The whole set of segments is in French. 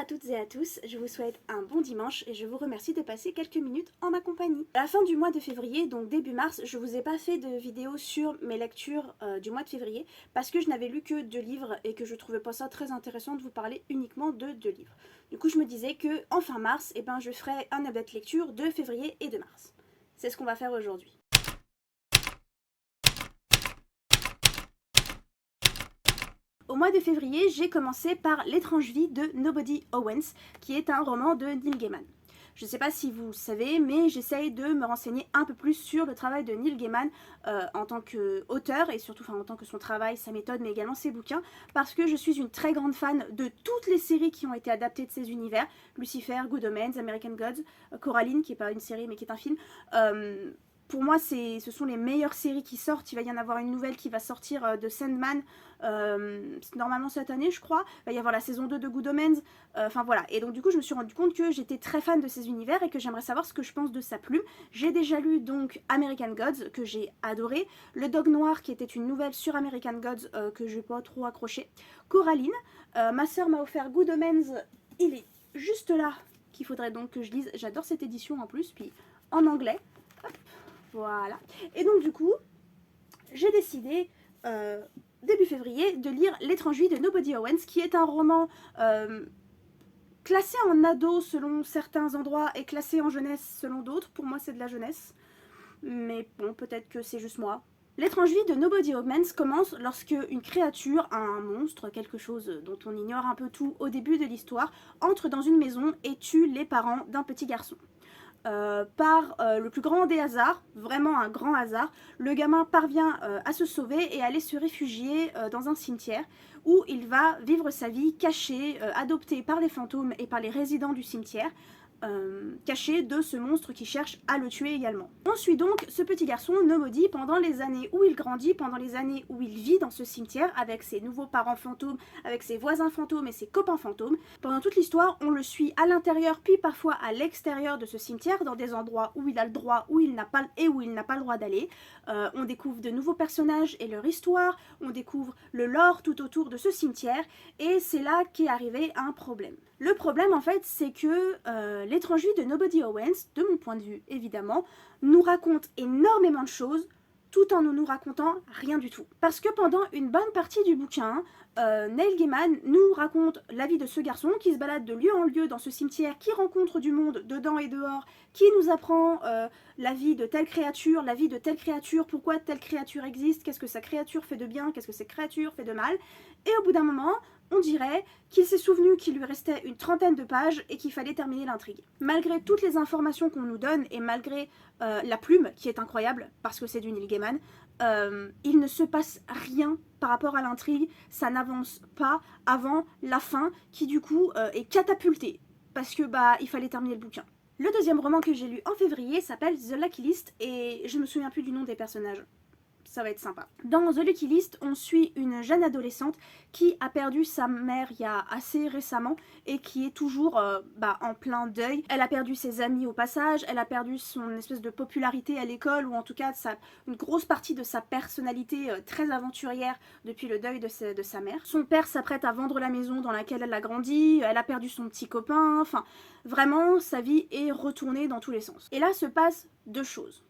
à toutes et à tous, je vous souhaite un bon dimanche et je vous remercie de passer quelques minutes en ma compagnie. À la fin du mois de février, donc début mars, je vous ai pas fait de vidéo sur mes lectures du mois de février parce que je n'avais lu que 2 livres et que je trouvais pas ça très intéressant de vous parler uniquement de 2 livres. Du coup je me disais que en fin mars, je ferai un update lecture de février et de mars. C'est ce qu'on va faire aujourd'hui. Au mois de février, j'ai commencé par L'étrange vie de Nobody Owens, qui est un roman de Neil Gaiman. Je ne sais pas si vous le savez, mais j'essaye de me renseigner un peu plus sur le travail de Neil Gaiman en tant qu'auteur, et surtout en tant que son travail, sa méthode, mais également ses bouquins, parce que je suis une très grande fan de toutes les séries qui ont été adaptées de ces univers. Lucifer, Good Omens, American Gods, Coraline, qui n'est pas une série mais qui est un film. Pour moi, ce sont les meilleures séries qui sortent. Il va y en avoir une nouvelle qui va sortir de Sandman, normalement cette année je crois. Il va y avoir la saison 2 de Good Omens. Enfin voilà. Et donc du coup je me suis rendu compte que j'étais très fan de ces univers et que j'aimerais savoir ce que je pense de sa plume. J'ai déjà lu donc American Gods, que j'ai adoré. Le Dog Noir, qui était une nouvelle sur American Gods, que je n'ai pas trop accroché. Coraline. Ma soeur m'a offert Good Omens. Il est juste là qu'il faudrait donc que je lise. J'adore cette édition en plus. Puis en anglais. Hop. Voilà. Et donc du coup, j'ai décidé, début février, de lire L'étrange vie de Nobody Owens, qui est un roman classé en ado selon certains endroits et classé en jeunesse selon d'autres. Pour moi, c'est de la jeunesse. Mais bon, peut-être que c'est juste moi. L'étrange vie de Nobody Owens commence lorsque une créature, un monstre, quelque chose dont on ignore un peu tout au début de l'histoire, entre dans une maison et tue les parents d'un petit garçon. Par le plus grand des hasards, vraiment un grand hasard, le gamin parvient à se sauver et aller se réfugier dans un cimetière où il va vivre sa vie caché, adopté par les fantômes et par les résidents du cimetière, caché de ce monstre qui cherche à le tuer également. On suit donc ce petit garçon Nobody pendant les années où il grandit, pendant les années où il vit dans ce cimetière avec ses nouveaux parents fantômes, avec ses voisins fantômes et ses copains fantômes. Pendant toute l'histoire, on le suit à l'intérieur puis parfois à l'extérieur de ce cimetière, dans des endroits où il a le droit, où il n'a pas le droit d'aller. On découvre de nouveaux personnages et leur histoire, on découvre le lore tout autour de ce cimetière, et c'est là qu'est arrivé un problème. Le problème en fait, c'est que L'étrange vie de Nobody Owens, de mon point de vue évidemment, nous raconte énormément de choses tout en ne nous racontant rien du tout. Parce que pendant une bonne partie du bouquin, Neil Gaiman nous raconte la vie de ce garçon qui se balade de lieu en lieu dans ce cimetière, qui rencontre du monde dedans et dehors, qui nous apprend la vie de telle créature, pourquoi telle créature existe, qu'est-ce que sa créature fait de bien, qu'est-ce que sa créature fait de mal. Et au bout d'un moment, on dirait qu'il s'est souvenu qu'il lui restait une trentaine de pages et qu'il fallait terminer l'intrigue. Malgré toutes les informations qu'on nous donne et malgré la plume qui est incroyable parce que c'est du Neil Gaiman, il ne se passe rien par rapport à l'intrigue, ça n'avance pas avant la fin qui du coup est catapultée parce que il fallait terminer le bouquin. Le deuxième roman que j'ai lu en février s'appelle The Lucky List et je me souviens plus du nom des personnages. Ça va être sympa. Dans The Lucky List, on suit une jeune adolescente qui a perdu sa mère il y a assez récemment et qui est toujours en plein deuil. Elle a perdu ses amis au passage, elle a perdu son espèce de popularité à l'école, ou en tout cas une grosse partie de sa personnalité très aventurière depuis le deuil de sa mère. Son père s'apprête à vendre la maison dans laquelle elle a grandi, elle a perdu son petit copain, enfin vraiment sa vie est retournée dans tous les sens. Et là se passent deux choses.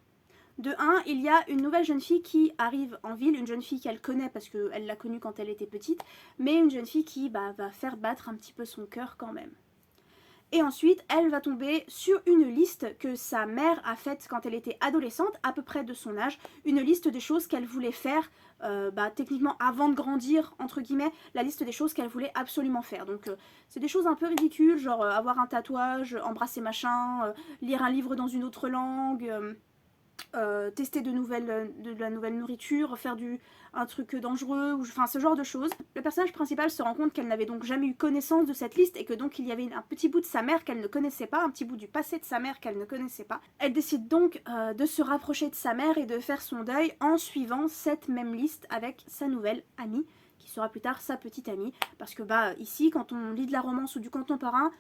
De un, il y a une nouvelle jeune fille qui arrive en ville, une jeune fille qu'elle connaît parce qu'elle l'a connue quand elle était petite, mais une jeune fille qui va faire battre un petit peu son cœur quand même. Et ensuite, elle va tomber sur une liste que sa mère a faite quand elle était adolescente, à peu près de son âge, une liste des choses qu'elle voulait faire, techniquement avant de grandir, entre guillemets, la liste des choses qu'elle voulait absolument faire. Donc c'est des choses un peu ridicules, genre avoir un tatouage, embrasser machin, lire un livre dans une autre langue... tester de la nouvelle nourriture, faire un truc dangereux, ou enfin ce genre de choses. Le personnage principal se rend compte qu'elle n'avait donc jamais eu connaissance de cette liste et que donc il y avait un petit bout de sa mère qu'elle ne connaissait pas, un petit bout du passé de sa mère qu'elle ne connaissait pas. Elle décide donc de se rapprocher de sa mère et de faire son deuil en suivant cette même liste avec sa nouvelle amie, qui sera plus tard sa petite amie, parce que ici quand on lit de la romance ou du contemporain,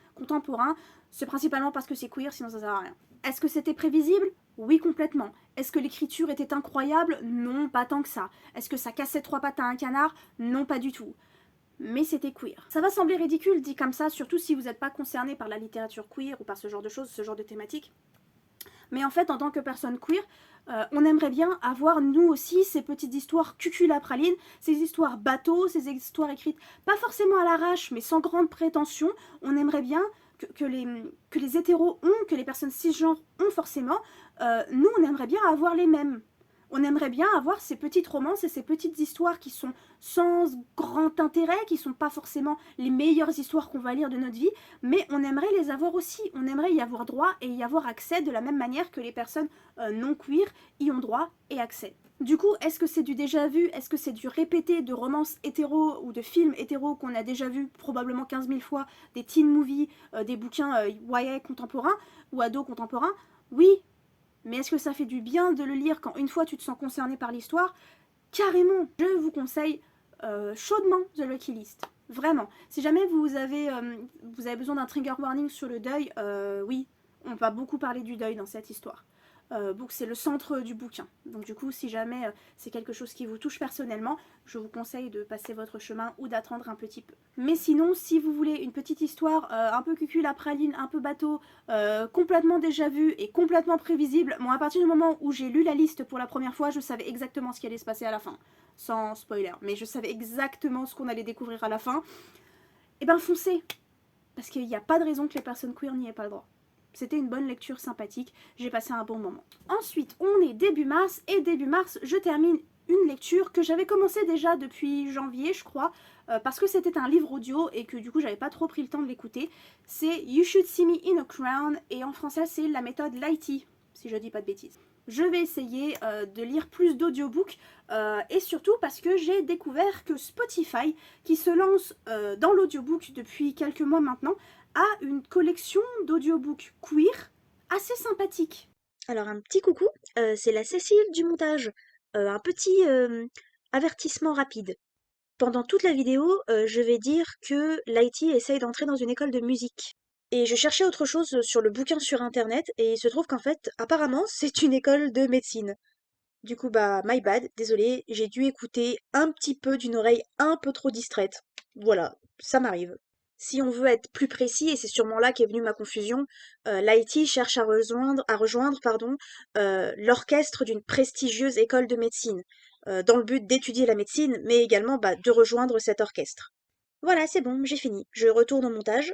c'est principalement parce que c'est queer, sinon ça sert à rien. Est-ce que c'était prévisible? Oui, complètement. Est-ce que l'écriture était incroyable? Non, pas tant que ça. Est-ce que ça cassait trois pattes à un canard? Non, pas du tout. mais c'était queer. Ça va sembler ridicule dit comme ça, surtout si vous n'êtes pas concerné par la littérature queer ou par ce genre de choses, ce genre de thématiques. Mais en fait, en tant que personne queer, on aimerait bien avoir, nous aussi, ces petites histoires cuculapraline, ces histoires bateaux, ces histoires écrites pas forcément à l'arrache, mais sans grande prétention. On aimerait bien que les hétéros ont, que les personnes cisgenres ont forcément. Nous, on aimerait bien avoir les mêmes. On aimerait bien avoir ces petites romances et ces petites histoires qui sont sans grand intérêt, qui sont pas forcément les meilleures histoires qu'on va lire de notre vie, mais on aimerait les avoir aussi. On aimerait y avoir droit et y avoir accès de la même manière que les personnes non queer y ont droit et accès. Du coup, est-ce que c'est du déjà vu? Est-ce que c'est du répété de romances hétéro ou de films hétéro qu'on a déjà vu probablement 15 000 fois, des teen movies, des bouquins YA contemporains ou ados contemporains? Oui, mais est-ce que ça fait du bien de le lire quand une fois tu te sens concerné par l'histoire? Carrément. Je vous conseille chaudement The Lucky List. Vraiment. Si jamais vous avez besoin d'un trigger warning sur le deuil, oui, on va beaucoup parler du deuil dans cette histoire. Donc c'est le centre du bouquin. Donc du coup, si jamais c'est quelque chose qui vous touche personnellement, je vous conseille de passer votre chemin ou d'attendre un petit peu. Mais sinon, si vous voulez une petite histoire un peu cuculapraline, un peu bateau, complètement déjà vue et complètement prévisible, moi à partir du moment où j'ai lu la liste pour la première fois, je savais exactement ce qui allait se passer à la fin. Sans spoiler, mais je savais exactement ce qu'on allait découvrir à la fin. Et ben foncez, parce qu'il n'y a pas de raison que les personnes queer n'y aient pas le droit. C'était une bonne lecture sympathique, j'ai passé un bon moment. Ensuite, on est début mars, et début mars, je termine une lecture que j'avais commencé déjà depuis janvier, je crois, parce que c'était un livre audio et que du coup j'avais pas trop pris le temps de l'écouter. C'est You Should See Me in a Crown, et en français c'est la méthode Lighty, si je dis pas de bêtises. Je vais essayer de lire plus d'audiobooks et surtout parce que j'ai découvert que Spotify, qui se lance dans l'audiobook depuis quelques mois maintenant, a une collection d'audiobooks queer assez sympathique. Alors un petit coucou, c'est la Cécile du montage. Un petit avertissement rapide. Pendant toute la vidéo, je vais dire que Lighty essaye d'entrer dans une école de musique. Et je cherchais autre chose sur le bouquin sur internet, et il se trouve qu'en fait, apparemment, c'est une école de médecine. Du coup, bah, my bad, désolé, j'ai dû écouter un petit peu d'une oreille un peu trop distraite. Voilà, ça m'arrive. Si on veut être plus précis, et c'est sûrement là qu'est venue ma confusion, l'IT cherche à rejoindre pardon, l'orchestre d'une prestigieuse école de médecine, dans le but d'étudier la médecine, mais également bah, de rejoindre cet orchestre. Voilà, c'est bon, j'ai fini. Je retourne au montage.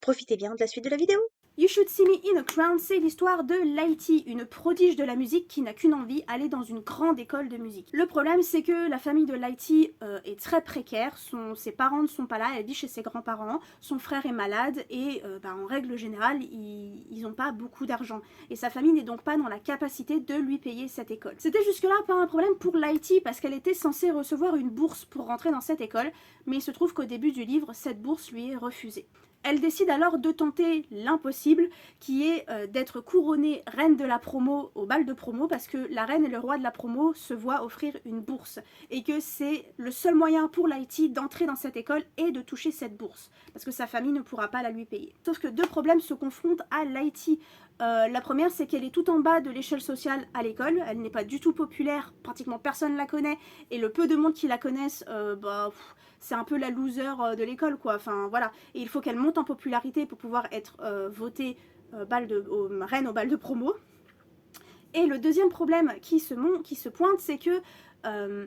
Profitez bien de la suite de la vidéo. You Should See Me in a Crown, c'est l'histoire de Lighty, une prodige de la musique qui n'a qu'une envie, aller dans une grande école de musique. Le problème, c'est que la famille de Lighty est très précaire, ses parents ne sont pas là, elle vit chez ses grands-parents, son frère est malade et en règle générale, ils n'ont pas beaucoup d'argent. Et sa famille n'est donc pas dans la capacité de lui payer cette école. C'était jusque-là pas un problème pour Lighty parce qu'elle était censée recevoir une bourse pour rentrer dans cette école, mais il se trouve qu'au début du livre, cette bourse lui est refusée. Elle décide alors de tenter l'impossible, qui est d'être couronnée reine de la promo au bal de promo, parce que la reine et le roi de la promo se voient offrir une bourse, et que c'est le seul moyen pour Lighty d'entrer dans cette école et de toucher cette bourse, parce que sa famille ne pourra pas la lui payer. Sauf que deux problèmes se confrontent à Lighty. La première, c'est qu'elle est tout en bas de l'échelle sociale à l'école, elle n'est pas du tout populaire, pratiquement personne la connaît, et le peu de monde qui la connaissent, c'est un peu la loser de l'école, quoi. Enfin, voilà. Et il faut qu'elle monte en popularité pour pouvoir être votée reine au bal de promo. Et le deuxième problème qui se pointe, c'est que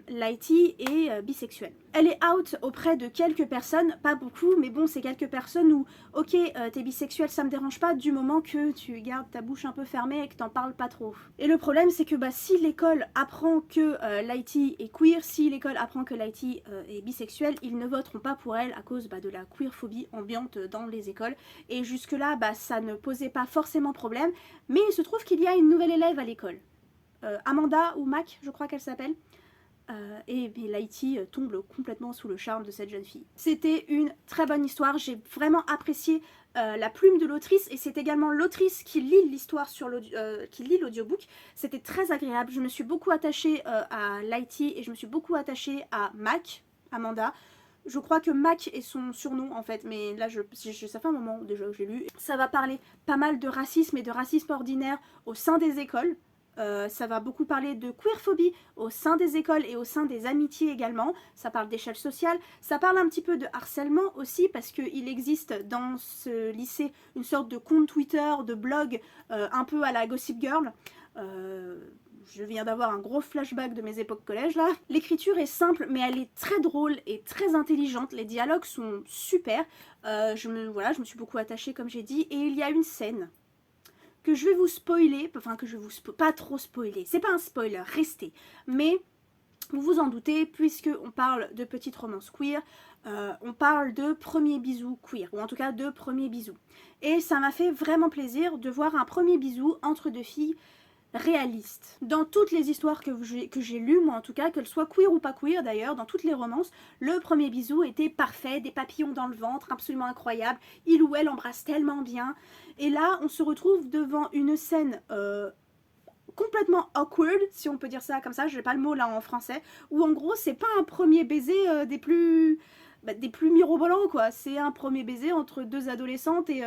Lighty est bisexuelle. Elle est out auprès de quelques personnes, pas beaucoup, mais bon, c'est quelques personnes où, ok, t'es bisexuelle, ça me dérange pas, du moment que tu gardes ta bouche un peu fermée et que t'en parles pas trop. Et le problème, c'est que si l'école apprend que Lighty est queer, si l'école apprend que Lighty est bisexuelle, ils ne voteront pas pour elle à cause de la queerphobie ambiante dans les écoles. Et jusque-là, ça ne posait pas forcément problème, mais il se trouve qu'il y a une nouvelle élève à l'école. Amanda ou Mac, je crois qu'elle s'appelle. Et Lighty tombe complètement sous le charme de cette jeune fille. C'était une très bonne histoire, j'ai vraiment apprécié la plume de l'autrice, et c'est également l'autrice qui lit l'histoire qui lit l'audiobook. C'était très agréable, je me suis beaucoup attachée à Lighty et je me suis beaucoup attachée à Mac, Amanda. Je crois que Mac est son surnom en fait, mais là ça fait un moment déjà que j'ai lu. Ça va parler pas mal de racisme et de racisme ordinaire au sein des écoles. Ça va beaucoup parler de queerphobie au sein des écoles et au sein des amitiés également. Ça parle d'échelle sociale. Ça parle un petit peu de harcèlement aussi parce qu'il existe dans ce lycée une sorte de compte Twitter, de blog un peu à la Gossip Girl. Je viens d'avoir un gros flashback de mes époques collège là. L'écriture est simple mais elle est très drôle et très intelligente. Les dialogues sont super. Je me suis beaucoup attachée comme j'ai dit. Et il y a une scène que je vais vous spoiler, enfin que je vais vous pas trop spoiler, c'est pas un spoiler, restez, mais vous vous en doutez, puisque on parle de petites romances queer, on parle de premiers bisous queer, ou en tout cas de premiers bisous. Et ça m'a fait vraiment plaisir de voir un premier bisou entre deux filles réaliste. Dans toutes les histoires que j'ai lues, moi en tout cas, qu'elles soient queer ou pas queer d'ailleurs, dans toutes les romances, le premier bisou était parfait, des papillons dans le ventre, absolument incroyable, il ou elle embrasse tellement bien. Et là, on se retrouve devant une scène complètement awkward, si on peut dire ça comme ça, je n'ai pas le mot là en français, où en gros c'est pas un premier baiser des plus mirobolants quoi, c'est un premier baiser entre deux adolescentes et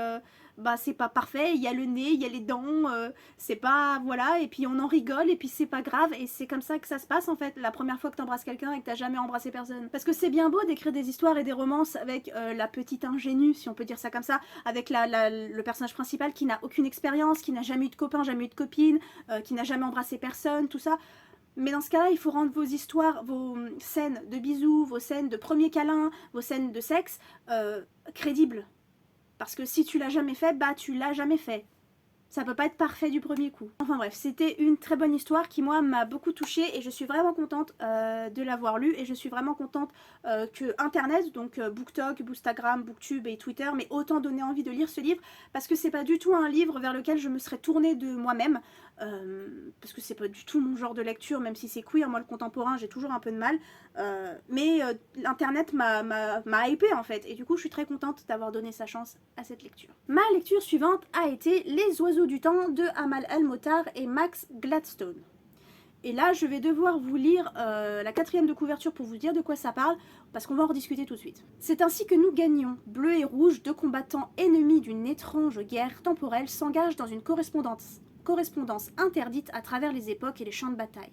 c'est pas parfait, il y a le nez, il y a les dents, c'est pas, voilà, et puis on en rigole et puis c'est pas grave et c'est comme ça que ça se passe en fait, la première fois que t'embrasses quelqu'un et que t'as jamais embrassé personne. Parce que c'est bien beau d'écrire des histoires et des romances avec la petite ingénue, si on peut dire ça comme ça, avec le personnage principal qui n'a aucune expérience, qui n'a jamais eu de copain, jamais eu de copine, qui n'a jamais embrassé personne, tout ça. Mais dans ce cas-là, il faut rendre vos histoires, vos scènes de bisous, vos scènes de premiers câlins, vos scènes de sexe crédibles. Parce que si tu l'as jamais fait, bah tu l'as jamais fait. Ça peut pas être parfait du premier coup. Enfin bref, c'était une très bonne histoire qui moi m'a beaucoup touchée et je suis vraiment contente de l'avoir lue et je suis vraiment contente que Internet, donc BookTok, Bookstagram, Booktube et Twitter m'ait autant donné envie de lire ce livre parce que c'est pas du tout un livre vers lequel je me serais tournée de moi-même parce que c'est pas du tout mon genre de lecture, même si c'est queer, moi le contemporain j'ai toujours un peu de mal mais Internet m'a hypée en fait et du coup je suis très contente d'avoir donné sa chance à cette lecture. Ma lecture suivante a été Les Oiseaux du temps de Amal El-Mohtar et Max Gladstone. Et là, je vais devoir vous lire la 4e de couverture pour vous dire de quoi ça parle, parce qu'on va en rediscuter tout de suite. C'est ainsi que nous gagnons. Bleu et rouge, deux combattants ennemis d'une étrange guerre temporelle s'engagent dans une correspondance interdite à travers les époques et les champs de bataille.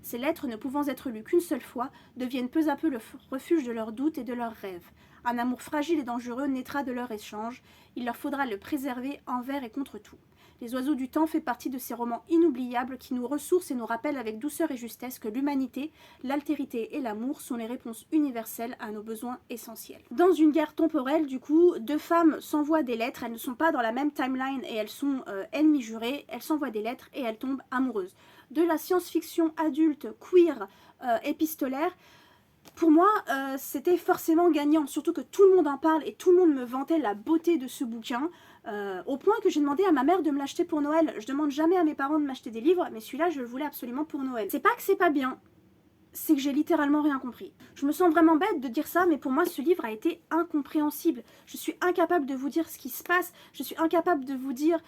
Ces lettres, ne pouvant être lues qu'une seule fois, deviennent peu à peu le refuge de leurs doutes et de leurs rêves. Un amour fragile et dangereux naîtra de leur échange. Il leur faudra le préserver envers et contre tout. Les Oiseaux du temps fait partie de ces romans inoubliables qui nous ressourcent et nous rappellent avec douceur et justesse que l'humanité, l'altérité et l'amour sont les réponses universelles à nos besoins essentiels. Dans une guerre temporelle, du coup, deux femmes s'envoient des lettres, elles ne sont pas dans la même timeline et elles sont ennemies jurées, elles s'envoient des lettres et elles tombent amoureuses. De la science-fiction adulte, queer, épistolaire, pour moi, c'était forcément gagnant, surtout que tout le monde en parle et tout le monde me vantait la beauté de ce bouquin, au point que j'ai demandé à ma mère de me l'acheter pour Noël. Je demande jamais à mes parents de m'acheter des livres, mais celui-là, je le voulais absolument pour Noël. C'est pas que c'est pas bien, c'est que j'ai littéralement rien compris. Je me sens vraiment bête de dire ça, mais pour moi ce livre a été incompréhensible. Je suis incapable de vous dire ce qui se passe, je suis incapable de vous dire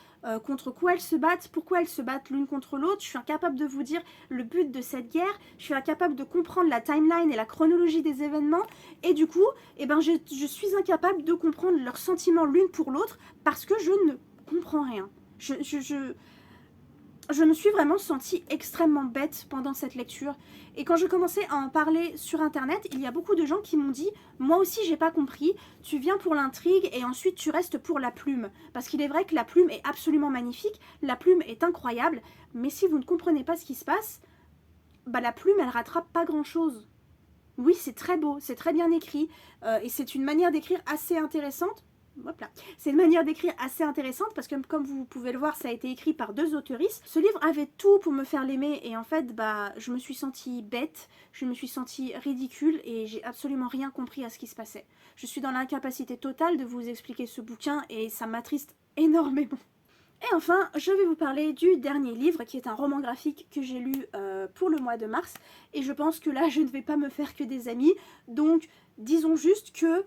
contre quoi elles se battent, pourquoi elles se battent l'une contre l'autre, je suis incapable de vous dire le but de cette guerre, je suis incapable de comprendre la timeline et la chronologie des événements, et du coup, je suis incapable de comprendre leurs sentiments l'une pour l'autre, parce que je ne comprends rien. Je me suis vraiment sentie extrêmement bête pendant cette lecture. Et quand je commençais à en parler sur internet, il y a beaucoup de gens qui m'ont dit « Moi aussi j'ai pas compris, tu viens pour l'intrigue et ensuite tu restes pour la plume. » Parce qu'il est vrai que la plume est absolument magnifique, la plume est incroyable, mais si vous ne comprenez pas ce qui se passe, la plume elle rattrape pas grand chose. Oui, c'est très beau, c'est très bien écrit, et c'est une manière d'écrire assez intéressante. Hop là. C'est une manière d'écrire assez intéressante parce que comme vous pouvez le voir, ça a été écrit par deux autoristes. Ce livre avait tout pour me faire l'aimer et en fait, je me suis sentie bête, je me suis sentie ridicule et j'ai absolument rien compris à ce qui se passait. Je suis dans l'incapacité totale de vous expliquer ce bouquin et ça m'attriste énormément. Et enfin, je vais vous parler du dernier livre qui est un roman graphique que j'ai lu pour le mois de mars et je pense que là, je ne vais pas me faire que des amis, donc disons juste que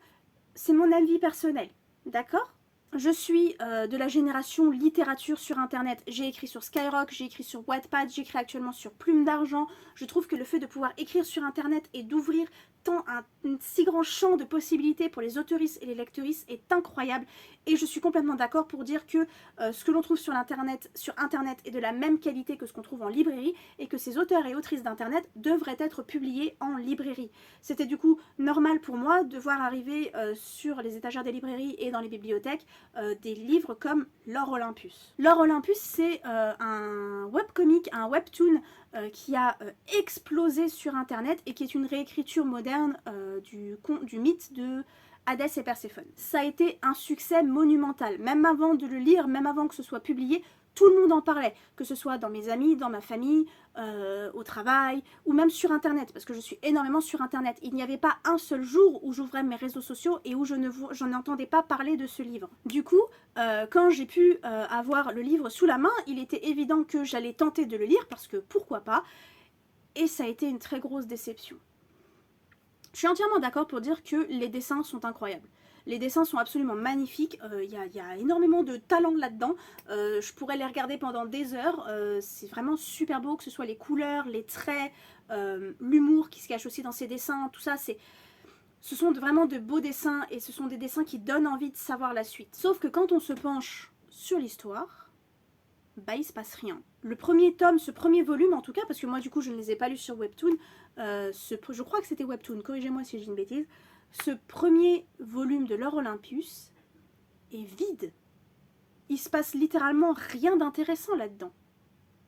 c'est mon avis personnel. D'accord ? Je suis de la génération littérature sur internet. J'ai écrit sur Skyrock, j'ai écrit sur Wattpad, j'écris actuellement sur Plume d'Argent. Je trouve que le fait de pouvoir écrire sur internet et d'ouvrir un si grand champ de possibilités pour les autrices et les lectrices est incroyable, et je suis complètement d'accord pour dire que ce que l'on trouve sur internet est de la même qualité que ce qu'on trouve en librairie, et que ces auteurs et autrices d'internet devraient être publiés en librairie. C'était du coup normal pour moi de voir arriver sur les étagères des librairies et dans les bibliothèques des livres comme L'Or Olympus. L'Or Olympus, c'est un webcomic, un webtoon qui a explosé sur internet et qui est une réécriture moderne du mythe de Hadès et Perséphone. Ça a été un succès monumental, même avant de le lire, même avant que ce soit publié, tout le monde en parlait, que ce soit dans mes amis, dans ma famille, au travail, ou même sur internet, parce que je suis énormément sur internet. Il n'y avait pas un seul jour où j'ouvrais mes réseaux sociaux et où je n'entendais pas parler de ce livre. Du coup, quand j'ai pu avoir le livre sous la main, il était évident que j'allais tenter de le lire, parce que pourquoi pas, et ça a été une très grosse déception. Je suis entièrement d'accord pour dire que les dessins sont incroyables. Les dessins sont absolument magnifiques, y a énormément de talent là-dedans, je pourrais les regarder pendant des heures, c'est vraiment super beau, que ce soit les couleurs, les traits, l'humour qui se cache aussi dans ces dessins, tout ça, ce sont vraiment de beaux dessins, et ce sont des dessins qui donnent envie de savoir la suite. Sauf que quand on se penche sur l'histoire, bah il se passe rien. Le premier tome, ce premier volume en tout cas, parce que moi du coup je ne les ai pas lus sur Webtoon, je crois que c'était Webtoon, corrigez-moi si je dis une bêtise, ce premier volume de L'Or Olympus est vide. Il se passe littéralement rien d'intéressant là-dedans.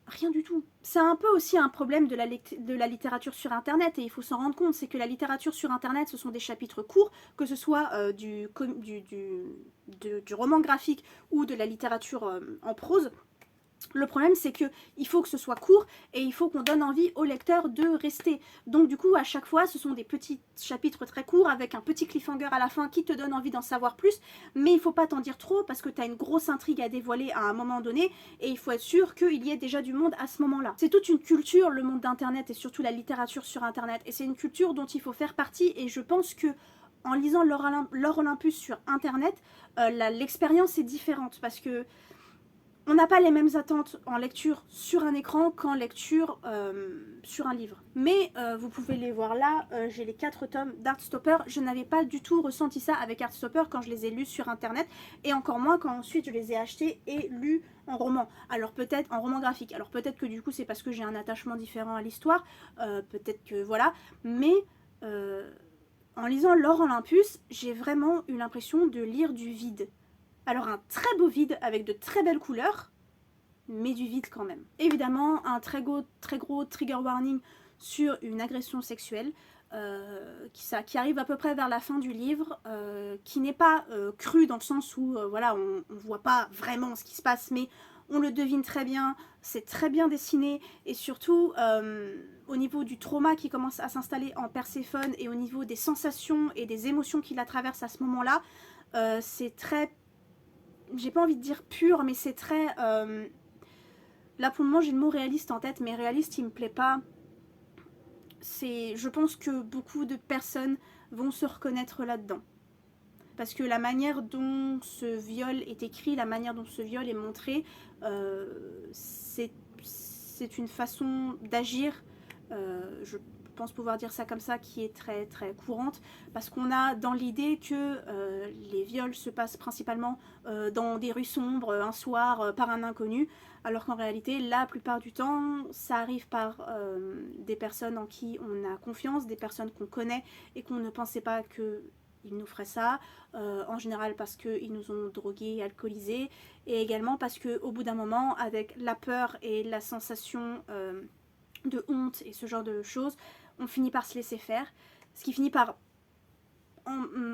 Rien du tout. C'est un peu aussi un problème de la littérature sur internet, et il faut s'en rendre compte, c'est que la littérature sur internet, ce sont des chapitres courts, que ce soit du roman graphique ou de la littérature en prose. Le problème, c'est qu'il faut que ce soit court et il faut qu'on donne envie au lecteur de rester. Donc du coup, à chaque fois, ce sont des petits chapitres très courts avec un petit cliffhanger à la fin qui te donne envie d'en savoir plus. Mais il ne faut pas t'en dire trop parce que tu as une grosse intrigue à dévoiler à un moment donné et il faut être sûr qu'il y ait déjà du monde à ce moment-là. C'est toute une culture, le monde d'Internet, et surtout la littérature sur Internet. Et c'est une culture dont il faut faire partie, et je pense que en lisant L'Or Olympus sur Internet, l'expérience est différente parce que on n'a pas les mêmes attentes en lecture sur un écran qu'en lecture sur un livre. Mais vous pouvez les voir là, j'ai les 4 tomes d'Heartstopper. Je n'avais pas du tout ressenti ça avec Heartstopper quand je les ai lus sur internet, et encore moins quand ensuite je les ai achetés et lus en roman. Alors peut-être en roman graphique. Alors peut-être que du coup c'est parce que j'ai un attachement différent à l'histoire, peut-être que voilà. Mais en lisant L'Or Olympus, j'ai vraiment eu l'impression de lire du vide. Alors un très beau vide avec de très belles couleurs, mais du vide quand même. Évidemment, un très gros trigger warning sur une agression sexuelle qui arrive à peu près vers la fin du livre, qui n'est pas cru dans le sens où voilà, on voit pas vraiment ce qui se passe, mais on le devine très bien, c'est très bien dessiné, et surtout au niveau du trauma qui commence à s'installer en Perséphone et au niveau des sensations et des émotions qui la traversent à ce moment-là, c'est très, j'ai pas envie de dire pur, mais c'est très... là pour le moment j'ai le mot réaliste en tête, mais réaliste il me plaît pas. Je pense que beaucoup de personnes vont se reconnaître là-dedans. Parce que la manière dont ce viol est écrit, la manière dont ce viol est montré, c'est une façon d'agir, je pense pouvoir dire ça comme ça, qui est très très courante, parce qu'on a dans l'idée que les viols se passent principalement dans des rues sombres, un soir, par un inconnu, alors qu'en réalité, la plupart du temps, ça arrive par des personnes en qui on a confiance, des personnes qu'on connaît et qu'on ne pensait pas qu'ils nous feraient ça, en général parce qu'ils nous ont drogués, alcoolisés, et également parce qu'au bout d'un moment, avec la peur et la sensation de honte et ce genre de choses, on finit par se laisser faire, ce qui finit par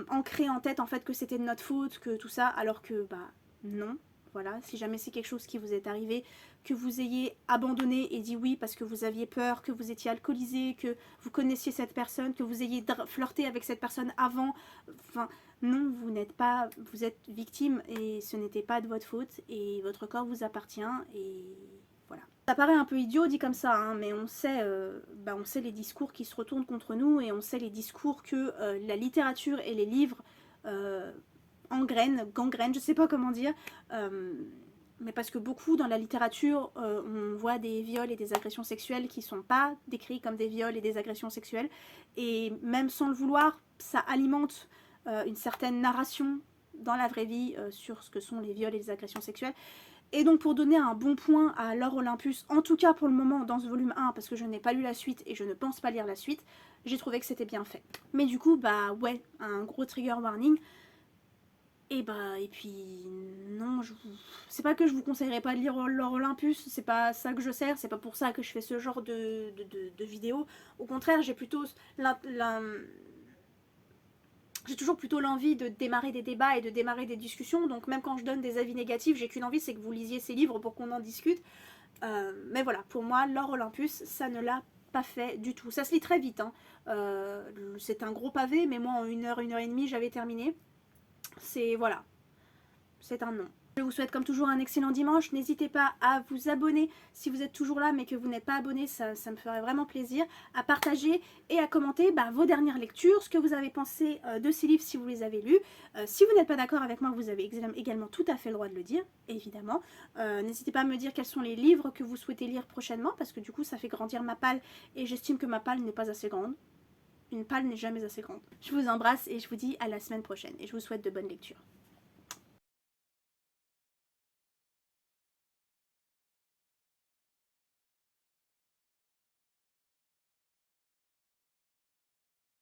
ancrer en tête en fait que c'était de notre faute, que tout ça, alors que bah non. Voilà, si jamais c'est quelque chose qui vous est arrivé, que vous ayez abandonné et dit oui parce que vous aviez peur, que vous étiez alcoolisé, que vous connaissiez cette personne, que vous ayez flirté avec cette personne avant, enfin non, vous n'êtes pas, vous êtes victime et ce n'était pas de votre faute et votre corps vous appartient et voilà. Ça paraît un peu idiot dit comme ça, hein, mais on sait les discours qui se retournent contre nous et on sait les discours que la littérature et les livres gangrènent, je sais pas comment dire, mais parce que beaucoup dans la littérature, on voit des viols et des agressions sexuelles qui sont pas décrits comme des viols et des agressions sexuelles, et même sans le vouloir, ça alimente une certaine narration dans la vraie vie sur ce que sont les viols et les agressions sexuelles. Et donc pour donner un bon point à Laure Olympus, en tout cas pour le moment dans ce volume 1, parce que je n'ai pas lu la suite et je ne pense pas lire la suite, j'ai trouvé que c'était bien fait. Mais du coup, bah ouais, un gros trigger warning. Et puis non, c'est pas que je vous conseillerais pas de lire Laure Olympus, c'est pas ça que je sers, c'est pas pour ça que je fais ce genre de vidéos. Au contraire, j'ai plutôt j'ai toujours plutôt l'envie de démarrer des débats et de démarrer des discussions, donc même quand je donne des avis négatifs, j'ai qu'une envie, c'est que vous lisiez ces livres pour qu'on en discute. Mais voilà, pour moi, Laure Olympus, ça ne l'a pas fait du tout. Ça se lit très vite, hein. C'est un gros pavé, mais moi en une heure et demie, j'avais terminé. C'est voilà, c'est un non. Je vous souhaite comme toujours un excellent dimanche. N'hésitez pas à vous abonner si vous êtes toujours là mais que vous n'êtes pas abonné, ça me ferait vraiment plaisir. À partager et à commenter vos dernières lectures, ce que vous avez pensé de ces livres si vous les avez lus. Si vous n'êtes pas d'accord avec moi, vous avez également tout à fait le droit de le dire, évidemment. N'hésitez pas à me dire quels sont les livres que vous souhaitez lire prochainement, parce que du coup ça fait grandir ma palle et j'estime que ma palle n'est pas assez grande. Une palle n'est jamais assez grande. Je vous embrasse et je vous dis à la semaine prochaine et je vous souhaite de bonnes lectures.